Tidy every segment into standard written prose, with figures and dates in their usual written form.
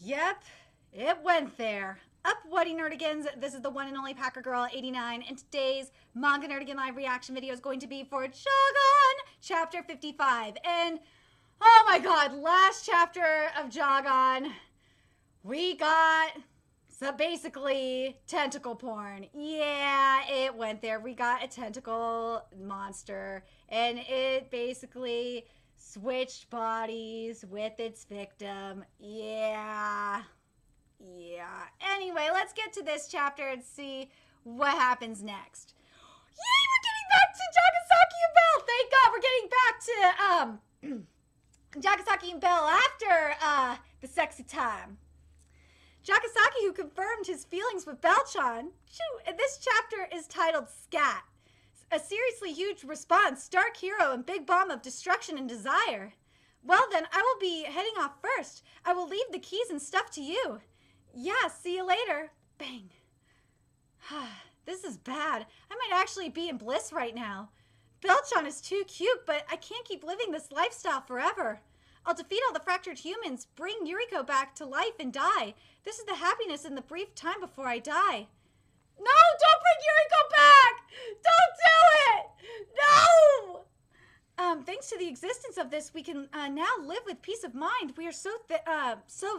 Yep, it went there. Up, Woody Nerdigans. This is the one and only Packer Girl 89, and today's Manga Nerdigan live reaction video is going to be for Jagaaaaaan, chapter 55. And oh my god, last chapter of Jagaaaaaan, we got some basically tentacle porn. Yeah, it went there. We got a tentacle monster, and it basically switched bodies with its victim. Yeah. Anyway, let's get to this chapter and see what happens next. Yay, we're getting back to Jagaaaaaan and Belle. Thank God we're getting back to Jagaaaaaan and Belle after the sexy time. Jagaaaaaan, who confirmed his feelings with Belle-chan. This chapter is titled S.K.A.T, a seriously huge response, dark hero, and big bomb of destruction and desire. Well then, I will be heading off first. I will leave the keys and stuff to you. Yeah, see you later. Bang. This is bad. I might actually be in bliss right now. Belle-chan is too cute, but I can't keep living this lifestyle forever. I'll defeat all the fractured humans, bring Yuriko back to life, and die. This is the happiness in the brief time before I die. No, don't bring Yuriko back! Don't do it! No! Thanks to the existence of this, we can now live with peace of mind. We are so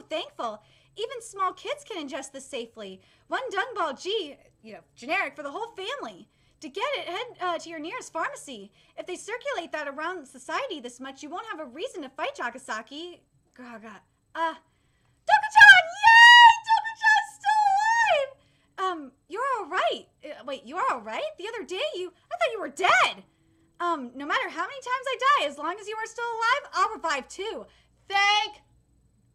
thankful. Even small kids can ingest this safely. One dung ball G, generic for the whole family. To get it, head to your nearest pharmacy. If they circulate that around society this much, you won't have a reason to fight Jagaaaaaan. Doku-chan! Yay! Doku-chan's still alive! You're all right. Wait, you're all right? The other day, I thought you were dead. No matter how many times I die, as long as you are still alive, I'll revive too. Thank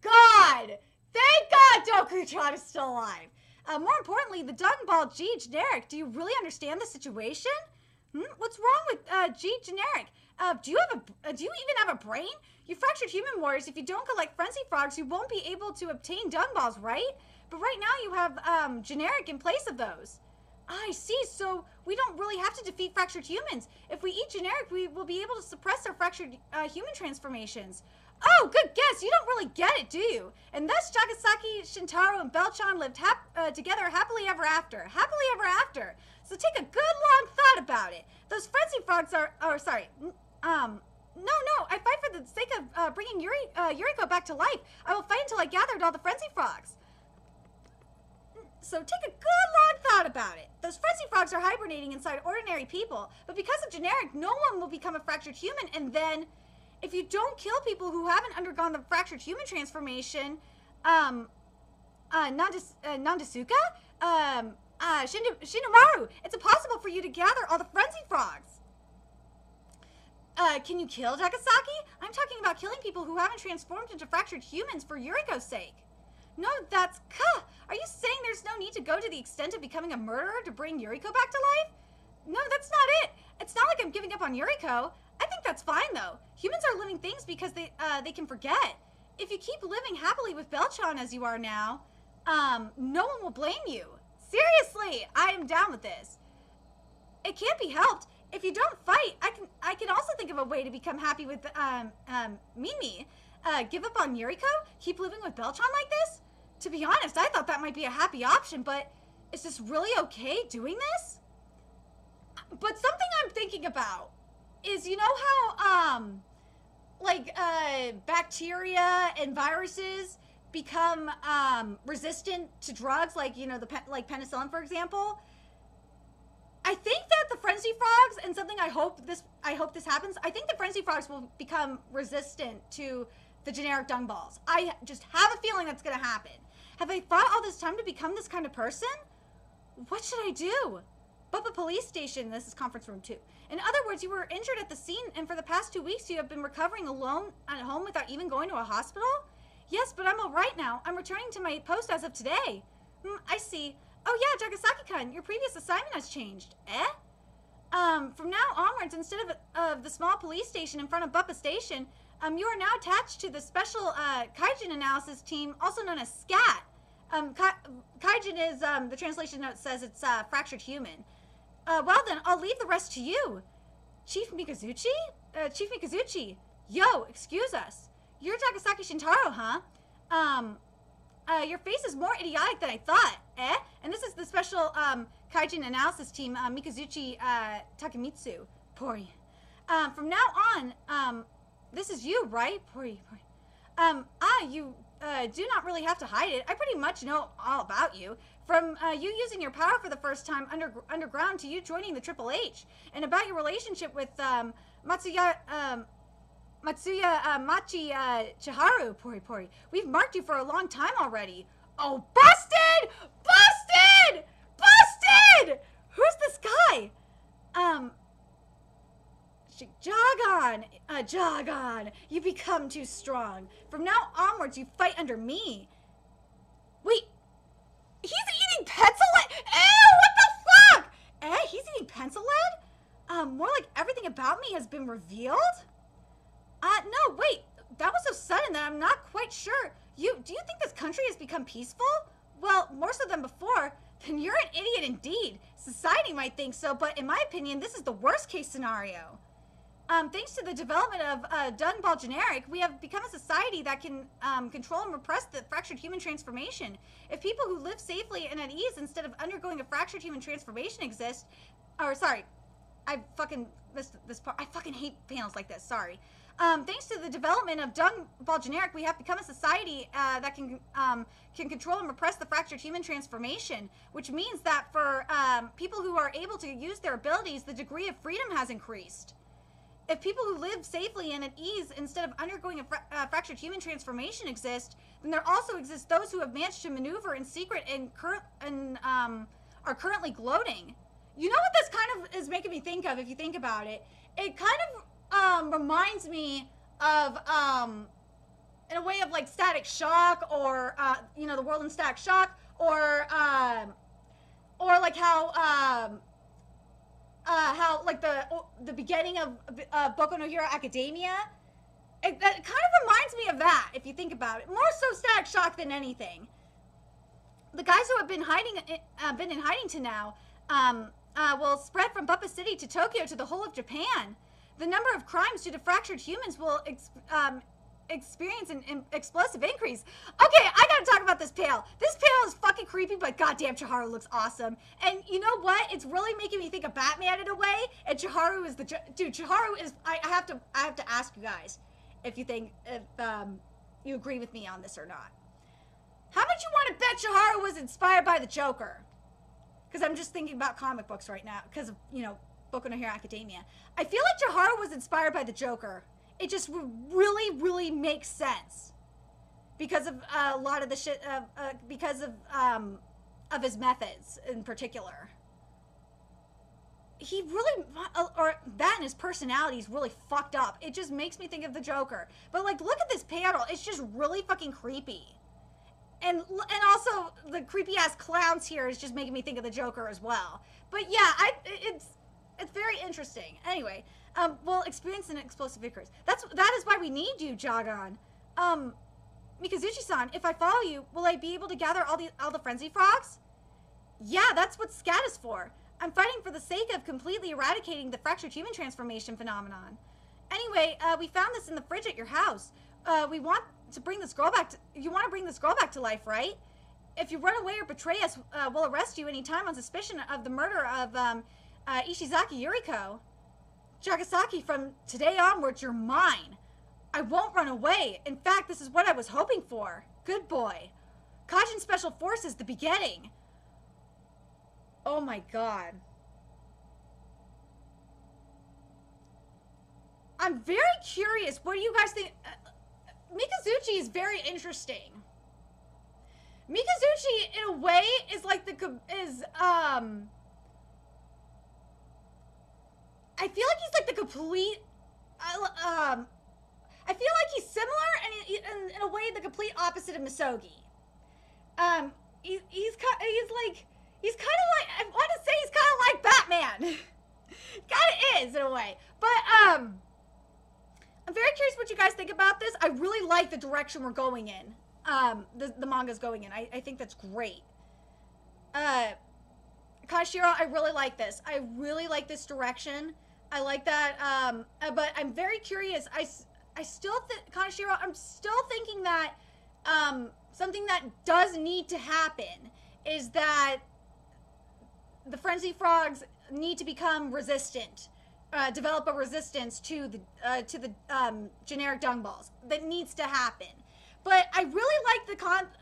God! Thank God Doku-chan is still alive. More importantly, the dung ball G generic. Do you really understand the situation? What's wrong with G generic? Do you even have a brain? You fractured human warriors. If you don't collect frenzy frogs, you won't be able to obtain dung balls, right? But right now you have generic in place of those. I see. So we don't really have to defeat fractured humans. If we eat generic, we will be able to suppress our fractured human transformations. Oh, good guess. You don't really get it, do you? And thus, Jagaaaaaan, Shintaro, and Belle-chan lived together happily ever after. Happily ever after. So take a good long thought about it. Those frenzy frogs are, no, I fight for the sake of bringing Yuriko back to life. I will fight until I gathered all the frenzy frogs. So take a good long thought about it. Those frenzy frogs are hibernating inside ordinary people, but because of generic, no one will become a fractured human, and then if you don't kill people who haven't undergone the fractured human transformation, Nandasuka, Shinomaru, it's impossible for you to gather all the frenzy frogs. Can you kill Jagaaaaaan? I'm talking about killing people who haven't transformed into fractured humans for Yuriko's sake. No, that's Are you saying there's no need to go to the extent of becoming a murderer to bring Yuriko back to life? No, that's not it. It's not like I'm giving up on Yuriko. I think that's fine, though. Humans are living things because they can forget. If you keep living happily with Belle-chan as you are now, no one will blame you. Seriously, I am down with this. It can't be helped. If you don't fight, I can also think of a way to become happy with Mimi. Give up on Yuriko? Keep living with Belle-chan like this? To be honest, I thought that might be a happy option, but is this really okay doing this? But something I'm thinking about is, you know how, bacteria and viruses become, resistant to drugs, like, like penicillin, for example? I think that the frenzy frogs, and something I hope this happens, I think the frenzy frogs will become resistant to the generic dung balls. I just have a feeling that's gonna happen. Have I fought all this time to become this kind of person? What should I do? Bubba Police Station, this is conference room 2. In other words, you were injured at the scene, and for the past 2 weeks you have been recovering alone at home without even going to a hospital? Yes, but I'm all right now. I'm returning to my post as of today. I see. Oh yeah, Jagaaaaaan, your previous assignment has changed. From now onwards, instead of the small police station in front of Bubba Station, you are now attached to the special Kaijin analysis team, also known as S.K.A.T. Kaijin is, the translation note says it's fractured human. Well then, I'll leave the rest to you. Chief Mikazuchi? Chief Mikazuchi, yo, excuse us. You're Jagaaaaaan Shintaro, huh? your face is more idiotic than I thought, eh? And this is the special, Kaijin analysis team, Mikazuchi, Takemitsu. Pori. From now on, this is you, right? Pori. You, do not really have to hide it. I pretty much know all about you. From, you using your power for the first time underground to you joining the Triple H. And about your relationship with, Matsuya Machi, Chiharu, Pori. We've marked you for a long time already. Oh, busted! Busted! Busted! Who's this guy? Jagaaaaaan, you become too strong. From now onwards, you fight under me. Wait, he's eating pencil lead? Ew, what the fuck? He's eating pencil lead? More like everything about me has been revealed? No, wait, that was so sudden that I'm not quite sure. Do you think this country has become peaceful? Well, more so than before. Then you're an idiot indeed. Society might think so, but in my opinion, this is the worst case scenario. Thanks to the development of Dung Ball Generic, we have become a society that can control and repress the fractured human transformation. If people who live safely and at ease instead of undergoing a fractured human transformation exist, I fucking missed this part. I fucking hate panels like this, sorry. Thanks to the development of Dung Ball Generic, we have become a society that can control and repress the fractured human transformation, which means that for people who are able to use their abilities, the degree of freedom has increased. If people who live safely and at ease instead of undergoing a fractured human transformation exist, then there also exist those who have managed to maneuver in secret and are currently gloating. You know what this kind of is making me think of, if you think about it? It kind of reminds me of, in a way of like Static Shock, or, the world in Static Shock, or like how like the beginning of Boku no Hero Academia, that kind of reminds me of that, if you think about it. More so Static Shock than anything. The guys who have been in hiding to now, will spread from Buppa City to Tokyo to the whole of Japan. The number of crimes due to fractured humans will experience an explosive increase. Okay, I gotta talk about this panel. This panel is fucking creepy, but goddamn, Chiharu looks awesome. And you know what? It's really making me think of Batman in a way. And Chiharu is dude. Chiharu is. I have to ask you guys if you think you agree with me on this or not. How much you want to bet Chiharu was inspired by the Joker? Because I'm just thinking about comic books right now because of Boku no Hero Academia. I feel like Chiharu was inspired by the Joker. It just really, really makes sense because of a lot of the shit, because of his methods in particular. He really, or that and his personality is really fucked up. It just makes me think of the Joker. But like, look at this panel. It's just really fucking creepy. And also the creepy ass clowns here is just making me think of the Joker as well. But yeah, it's very interesting. Anyway. We'll experience an explosive increase. That is why we need you, Jagaaaaaan. Mikazuchi-san, if I follow you, will I be able to gather all the frenzy frogs? Yeah, that's what S.K.A.T is for. I'm fighting for the sake of completely eradicating the fractured human transformation phenomenon. Anyway, we found this in the fridge at your house. We want to bring this girl back. You want to bring this girl back to life, right? If you run away or betray us, we'll arrest you anytime on suspicion of the murder of Ishizaki Yuriko. Jagaaaaaan, from today onwards, you're mine. I won't run away. In fact, this is what I was hoping for. Good boy. Kajin Special Forces, the beginning. Oh my god. I'm very curious. What do you guys think? Mikazuchi is very interesting. Mikazuchi, in a way, is like I feel like he's like the complete, I feel like he's similar and in a way the complete opposite of Misogi. He's kind of like, I want to say he's kind of like Batman. Kind of is in a way. But, I'm very curious what you guys think about this. I really like the direction we're going in. The manga's going in. I think that's great. Kanshiro, I really like this. I really like this direction. I like that, but I'm very curious. I still think, Kanshiro, I'm still thinking that, something that does need to happen is that the frenzy frogs need to become resistant, develop a resistance to the generic dung balls. That needs to happen. But I really like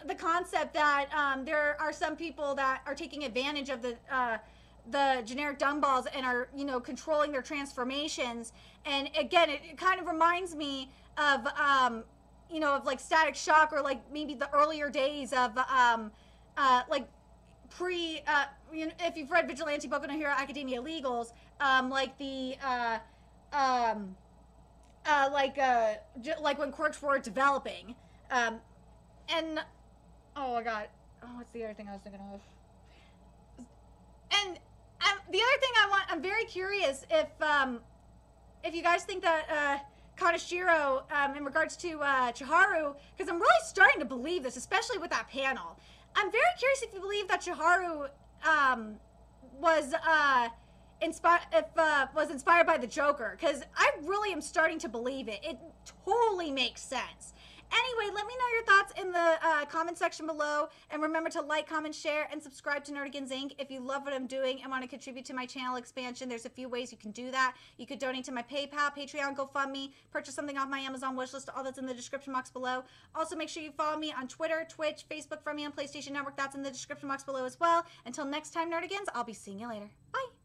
the concept that there are some people that are taking advantage of the generic dung balls and are, you know, controlling their transformations. And again, it kind of reminds me of you know, of like Static Shock, or like maybe the earlier days of like you know, if you've read Vigilante Boku no Hero Academia Legals, like the like when quirks were developing, and oh my god, oh, what's the other thing I was thinking of? And the other thing I'm very curious if you guys think that Kaneshiro, in regards to Chiharu, because I'm really starting to believe this, especially with that panel. I'm very curious if you believe that Chiharu was inspired by the Joker, because I really am starting to believe it. It totally makes sense. Anyway, let me know your thoughts in the comment section below, and remember to like, comment, share, and subscribe to Nerdigans Inc. If you love what I'm doing and want to contribute to my channel expansion, there's a few ways you can do that. You could donate to my PayPal, Patreon, GoFundMe, purchase something off my Amazon wishlist, all that's in the description box below. Also, make sure you follow me on Twitter, Twitch, Facebook, from me on PlayStation Network, that's in the description box below as well. Until next time, Nerdigans, I'll be seeing you later. Bye!